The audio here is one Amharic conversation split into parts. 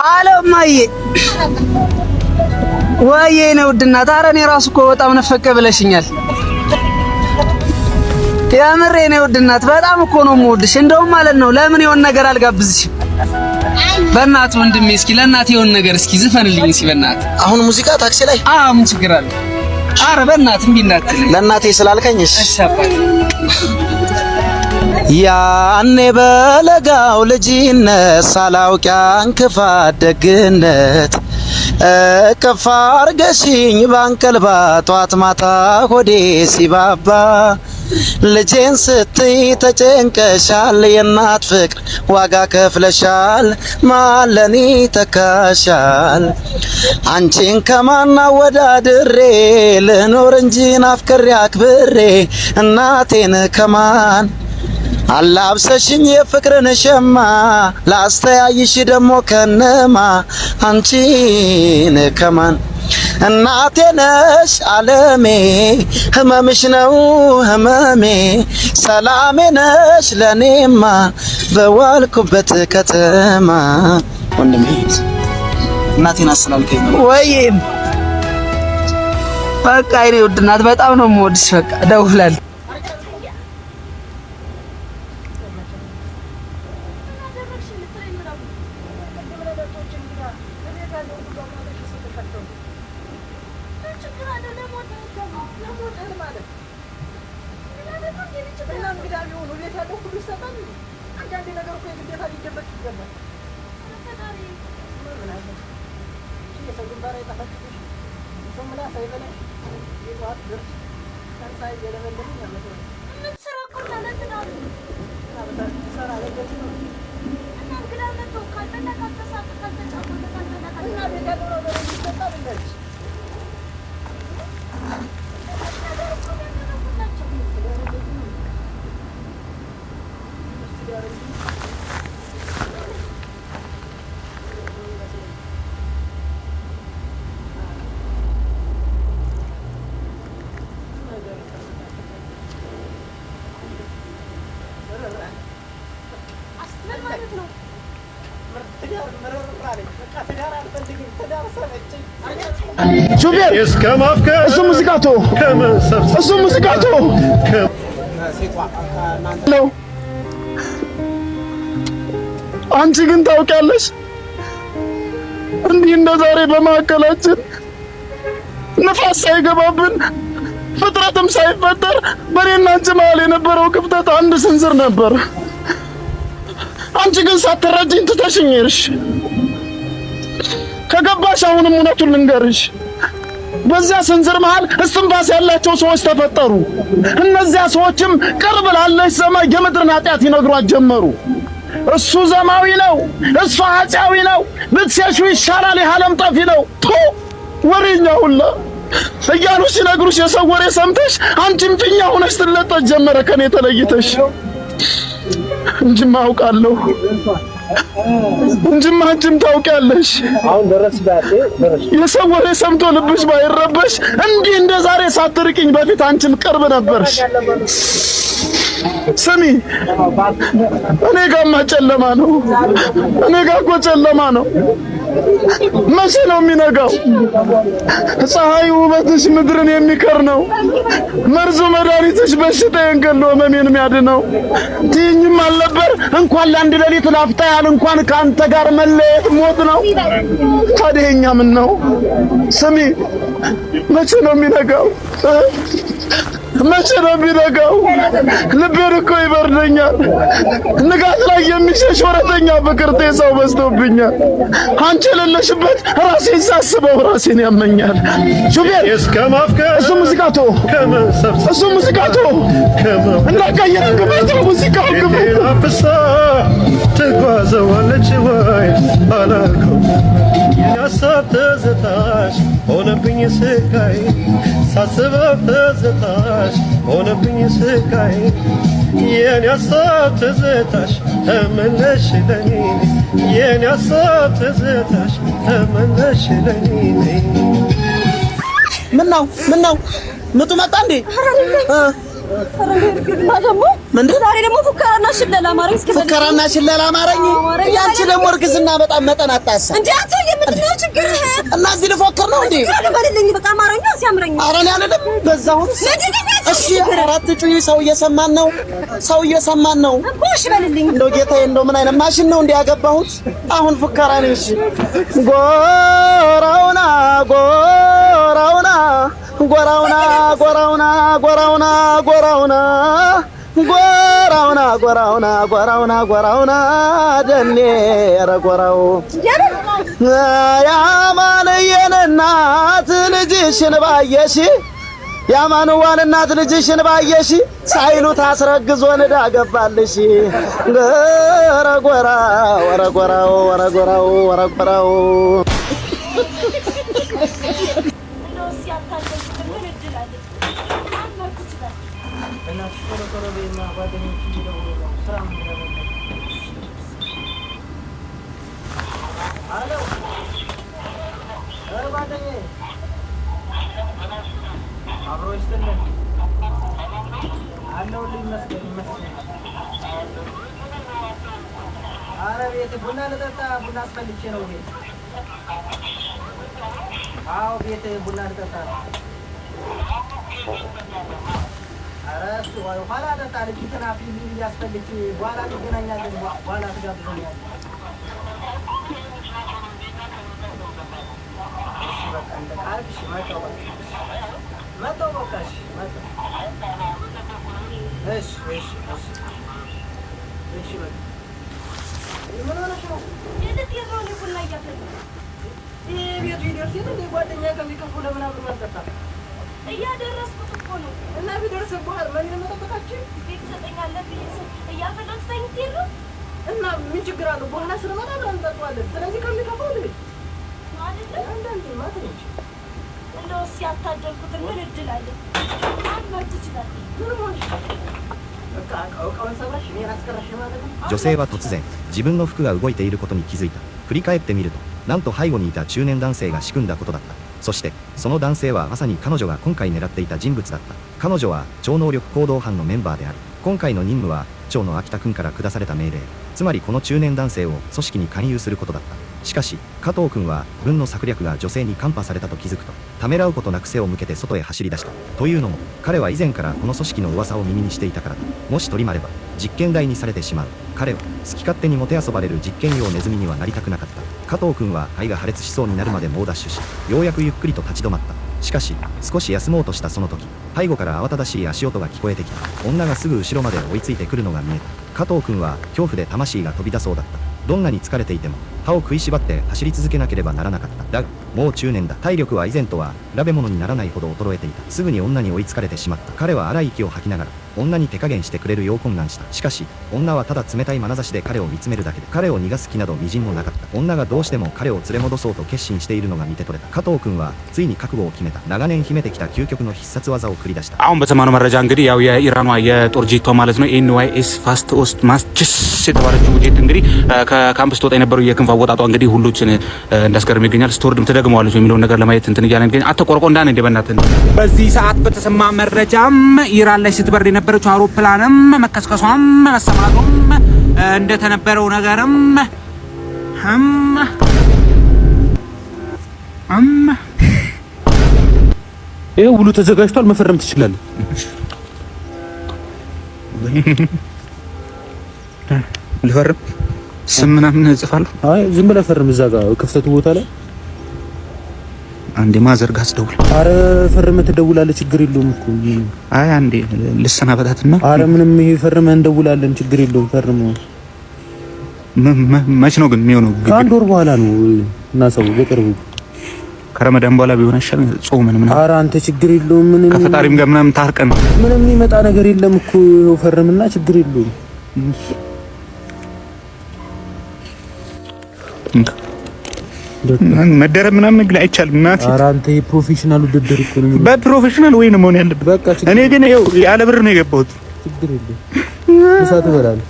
አለማዬ ወይዬ ነው ድናት ኧረ እኔ ራሱ እኮ በጣም ነፈቀ ብለሽኛል ያምሬ ነው ድናት በጣም እኮ ነው የምወድሽ እንደውም ማለት ነው ለምን የሆነ ነገር አልጋብዝሽም በእናትህ ወንድሜ እስኪ ለእናቴ የሆነ ነገር እስኪ ዝፈንልኝ እስኪ በእናትህ አሁን ሙዚቃ ታክሲ ላይ ምን ችግር አለ ኧረ በእናትህ እምቢ እንዳትል ለእናቴ ስላልከኝሽ ያኔ በለጋው ልጅነት ሳላውቅ እንክፋት ደግነት እቅፍ አርገሽኝ ባንቀልባ ጧት ማታ ሆዴ ሲባባ ልጄን ስትይ ተጨንቀሻል የእናት ፍቅር ዋጋ ከፍለሻል ማለኒ ተካሻል አንቺን ከማን አወዳድሬ ልኖር እንጂ ናፍቀሬ አክብሬ እናቴን ከማን አላብሰሽኝ የፍቅርን ሸማ ላስተያይሽ ደሞ ከነማ አንቺን ከማን እናቴ ነሽ ዓለሜ ህመምሽ ነው ህመሜ ሰላሜ ነሽ ለኔማ በዋልኩበት ከተማ ወንድሜ እናቴን አስላልከኝ ወይ በቃ እኔ ውድናት በጣም ነው የምወድሽ በቃ እደውላለሁ ሹፌር እሱ ሙዚቃቶ አንቺ ግን ታውቂያለሽ እንዲህ እንደዛሬ በማዕከላችን ንፋስ ሳይገባብን ፍጥረትም ሳይፈጠር በእኔና አንቺ መሀል የነበረው ክፍተት አንድ ስንዝር ነበር አንቺ ግን ሳትረጂኝ ትተሽኝ ሄድሽ ከገባሽ አሁንም እውነቱን ልንገርሽ በዚያ ስንዝር መሃል እስትንፋስ ያላቸው ሰዎች ተፈጠሩ እነዚያ ሰዎችም ቅርብ ላለሽ ሰማይ የምድርን ኃጢአት ይነግሯት ጀመሩ እሱ ዘማዊ ነው እሱ ኃጢአዊ ነው ብትሸሹ ይሻላል የዓለም ጠፊ ነው ወሬኛ ሁላ እያሉ ሲነግሩሽ የሰው ወሬ ሰምተሽ አንቺም ፊኛ ሆነሽ ትለጠች ጀመረ ከኔ ተለይተሽ እንጂማ አውቃለሁ እንጂማ አንቺም ታውቂያለሽ አሁን ደረስባቴ የሰው ወሬ ሰምቶ ልብሽ ባይረበሽ እንዲህ እንደዛሬ ሳትርቂኝ በፊት አንቺም ቅርብ ነበርሽ ስሚ እኔ ጋማ ጨለማ ነው እኔ ጋር እኮ ጨለማ ነው መቼ ነው የሚነጋው ፀሐይ ውበትሽ ምድርን የሚከር ነው መርዙ መድኃኒትሽ በሽታዬን ገሎ ህመሜን የሚያድነው ትይኝም አልነበር እንኳን ለአንድ ሌሊት ላፍታ ያህል እንኳን ከአንተ ጋር መለየት ሞት ነው ታዲያ የእኛ ምን ነው ስሚ መቼ ነው የሚነጋው መቼ ነው የሚነጋው ልቤን እኮ ይበርደኛል ንጋት ላይ የሚሸሽ ወረተኛ ፍቅር ጤዛው በዝቶብኛል አንቺ የሌለሽበት ራሴን ሳስበው ራሴን ያመኛል ሹፌር እሱ ሙዚቃቶ እንዳቀየር ግበት ሙዚቃው ግበት አፍሳ ትጓዘዋለች ወይ አላውቅም ያሳብ ትዝታሽ ሆነብኝ ስቃይ ሳስበው ትዝታሽ ሆነብኝ ስቃይ የኔ ያሳብ ትዝታሽ ተመለሽ ለኔ የኔ ያሳብ ትዝታሽ ተመለሽ ለኔ ምን ነው ምጡ መጣ እንዴ ምንድን ዛሬ ደግሞ ፉከራና ሽለላ አማረኝ እስከ ፉከራና ሽለላ አማረኝ ያንቺ ደግሞ እርግዝና በጣም መጠን አጣሰ እንዴ አንተ የምትለው ችግር እና እዚህ ልፎክር ነው እንዴ በልልኝ በቃ አማረኛ ሲያምረኝ አረን ያለለም በዛው እሺ አራት ጩይ ሰው እየሰማን ነው እሺ በልልኝ እንደው ጌታዬ እንደው ምን አይነት ማሽን ነው እንዴ ያገባሁት አሁን ፉከራ ነው እሺ ጎራውና ደኔ ረጎራው ያማንየን እናት ልጅሽን ባየሽ ያማንዋን እናት ልጅሽን ባየሽ ሳይሉት አስረግዞ ንዳ ገባልሽ ረጎራው ቡና ልጠጣ ቡና አስፈልቼ ነው ቤት አዎ ቤት ቡና ልጠጣ ኧረ እሱ ኋላ ጠጣ ልጅትና ፊልም እያስፈልች በኋላ እንገናኛለን በኋላ ትጋብዘኛለህ በቃ እንደ ቃልሽ መጣሁ በቃ እሺ መጣሁ እሺ በቃ ምን ሆነሽ ነው? የት ነው ቡና እያፈላሽ? ቤቱ ይደርስ የለ እንደ ጓደኛዬ ከሚከፉ ለምን አብረን አንጠጣም? እያደረስኩት እኮ ነው። እና ቢደርስ በኋላ ማንን መጠበቃችን? ቤት ሰጠኛለህ ብዬ እያፈላሁ ተኝቼ ነው። እና ምን ችግር አለው? በኋላ ስለመጣ አብረን እንጠጣዋለን። ስለዚህ ከሚከፋው ልጅ ማለት አንዳንዴ ማለት ነው። እንደው ሲያታደርኩት ምን እድል አለ? አንተ ትችላለህ። ምን ሆነሽ? 女性は突然自分の服が動いていることに気づいた。振り返ってみるとなんと背後にいた中年男性が仕組んだことだった。そしてその男性はまさに彼女が今回狙っていた人物だった。彼女は超能力行動班のメンバーである。今回の任務は長の秋田君から下された命令、つまりこの中年男性を組織に勧誘することだった。しかし加藤君は軍の策略が女性に看破されたと気づくとためらうことなく背を向けて外へ走り出した。というのも彼は以前からこの組織の噂を耳にしていたからだ。もし取りまれば実験台にされてしまう。彼は好き勝手にもてあそばれる実験用ネズミにはなりたくなかった。加藤君は肺が破裂しそうになるまで猛ダッシュしようやくゆっくりと立ち止まった。しかし少し休もうとしたその時背後から慌ただしい足音が聞こえてきた。女がすぐ後ろまで追いついてくるのが見えた。加藤君は恐怖で魂が飛び出そうだった。どんなに疲れていても歯を食いしばって走り続けなければならなかった。だがもう中年だ。体力は以前とは比べ物にならないほど衰えていた。すぐに女に追いつかれてしまった。彼は荒い息を吐きながら女に手加減してくれるよう懇願した。しかし女はただ冷たい眼差しで彼を見つめるだけで彼を逃がす気など微塵もなかった。女がどうしても彼を連れ戻そうと決心しているのが見て取れた。加藤君はついに覚悟を決めた。長年秘めてきた究極の必殺技を繰り出した。አሁን በሰማነው መረጃ እንግዲህ ያው የኢራኗ የጦር ጄቷ ማለት ነው ኤንዋይኤስ ፋስት ኦስት ማስችስ የተባለችው ጄት እንግዲህ ከካምፕስ ተወጣ የነበረው የክንፍ አወጣጧ እንግዲህ ሁሉችን እንዳስገርም ይገኛል። ስቶርድም ተደግመዋለች የሚለውን ነገር ለማየት እንትን እያለን ግን አተቆርቆ እንዳን እንደ በእናትህ በዚህ ሰዓት በተሰማ መረጃም ኢራን ላይ ስትበር የነበረችው አውሮፕላንም መከስከሷም መሰማቱም እንደተነበረው ነገርም ይሄው ሁሉ ተዘጋጅቷል። መፈረም ትችላለህ። ልፈርም ስም ምናምን እጽፋለሁ። አይ ዝም ብለህ ፈርም። እዛ ጋር ክፍተቱ ቦታ ላይ አንዴ ማዘርጋት ደውል። አረ ፈርመህ ትደውላለህ። ችግር የለውም እኮ። አይ አንዴ ልሰናበታትና አረ ምንም ይሄ ፈርመህ እንደውላለን። ችግር የለውም። ፈርመህ መች ነው ግን የሚሆነው? ከአንድ ወር በኋላ ነው እና ሰው በቅርቡ ከረመዳን በኋላ ቢሆን አይሻልም? ጾምን ምናምን። አረ አንተ ችግር የለውም። ምንም ከፈጣሪም ጋር ምናምን ታርቀን ምንም የሚመጣ ነገር የለም እኮ። ፈርምና ችግር የለውም። መደረብ ምናምን ግን አይቻልም። እናት ኧረ አንተ የፕሮፌሽናል ውድድር እኮ ነው። በፕሮፌሽናል ወይ ነው መሆን ያለበት። በቃ እኔ ግን ይኸው ያለ ብር ነው የገባሁት። ችግር የለም። እሳት በላለሁ።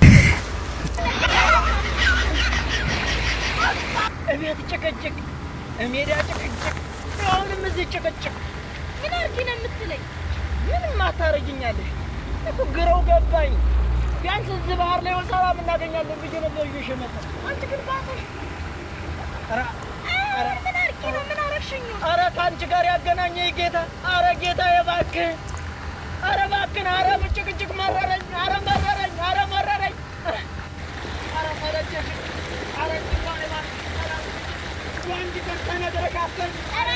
እቤት ጭቅጭቅ፣ ሜዳ ጭቅጭቅ፣ አሁንም እዚህ ጭቅጭቅ። ምን አድርጊ ነው የምትለኝ? ምንም አታረጊኛለሽ። ግረው ገባኝ ቢያንስ እዚህ ባህር ላይ ሰላም እናገኛለን ብዬ ነበር ይሸመታ አንቺ ግን ባሰሽ ምን አረሽኝ አረ ካንቺ ጋር ያገናኘኝ ጌታ አረ ጌታ እባክህ አረ እባክህ አረ ብጭቅጭቅ መረረኝ አረ መረረኝ አረ መረረኝ አረ መረረኝ አረ ጭቃኔ አረ ወንድ ከተነ ደረካከል አረ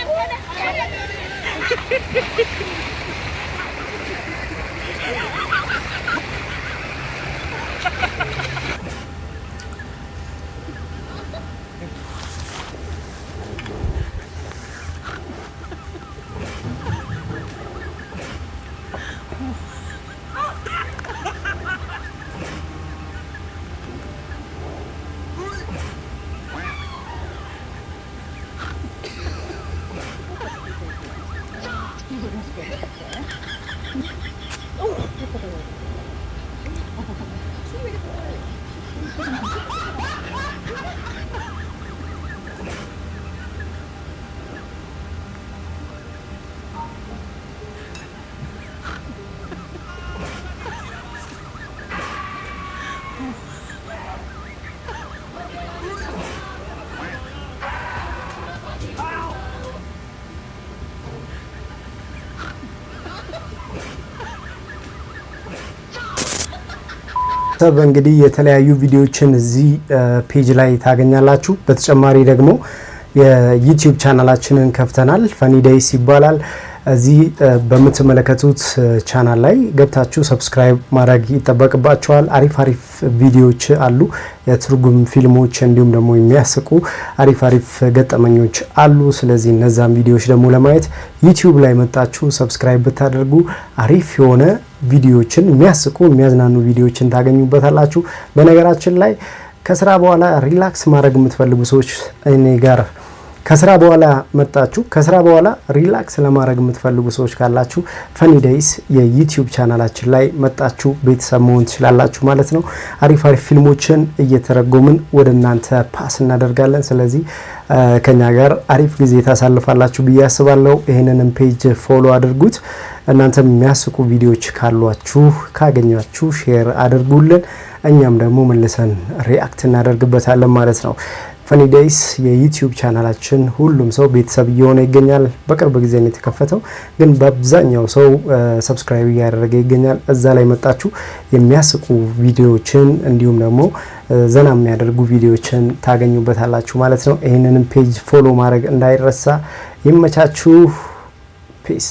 ሰብ እንግዲህ የተለያዩ ቪዲዮዎችን እዚህ ፔጅ ላይ ታገኛላችሁ። በተጨማሪ ደግሞ የዩቲዩብ ቻናላችንን ከፍተናል። ፈኒ ዴይስ ይባላል። እዚህ በምትመለከቱት ቻናል ላይ ገብታችሁ ሰብስክራይብ ማድረግ ይጠበቅባችኋል። አሪፍ ቪዲዮዎች አሉ፣ የትርጉም ፊልሞች እንዲሁም ደግሞ የሚያስቁ አሪፍ ገጠመኞች አሉ። ስለዚህ እነዛን ቪዲዮዎች ደግሞ ለማየት ዩቲዩብ ላይ መጣችሁ ሰብስክራይብ ብታደርጉ አሪፍ የሆነ ቪዲዮዎችን የሚያስቁ የሚያዝናኑ ቪዲዮዎችን ታገኙበታላችሁ። በነገራችን ላይ ከስራ በኋላ ሪላክስ ማድረግ የምትፈልጉ ሰዎች እኔ ጋር ከስራ በኋላ መጣችሁ ከስራ በኋላ ሪላክስ ለማድረግ የምትፈልጉ ሰዎች ካላችሁ ፈኒ ዴይስ የዩቲዩብ ቻናላችን ላይ መጣችሁ ቤተሰብ መሆን ትችላላችሁ ማለት ነው። አሪፍ ፊልሞችን እየተረጎምን ወደ እናንተ ፓስ እናደርጋለን። ስለዚህ ከኛ ጋር አሪፍ ጊዜ ታሳልፋላችሁ ብዬ አስባለሁ። ይሄንንም ፔጅ ፎሎ አድርጉት። እናንተም የሚያስቁ ቪዲዮዎች ካሏችሁ ካገኛችሁ ሼር አድርጉልን፣ እኛም ደግሞ መልሰን ሪአክት እናደርግበታለን ማለት ነው። ፈኒ ዴይስ የዩቲዩብ ቻናላችን ሁሉም ሰው ቤተሰብ እየሆነ ይገኛል። በቅርብ ጊዜ ነው የተከፈተው፣ ግን በአብዛኛው ሰው ሰብስክራይብ እያደረገ ይገኛል። እዛ ላይ መጣችሁ የሚያስቁ ቪዲዮዎችን እንዲሁም ደግሞ ዘና የሚያደርጉ ቪዲዮዎችን ታገኙበታላችሁ ማለት ነው። ይሄንንም ፔጅ ፎሎ ማድረግ እንዳይረሳ። ይመቻችሁ። ፒስ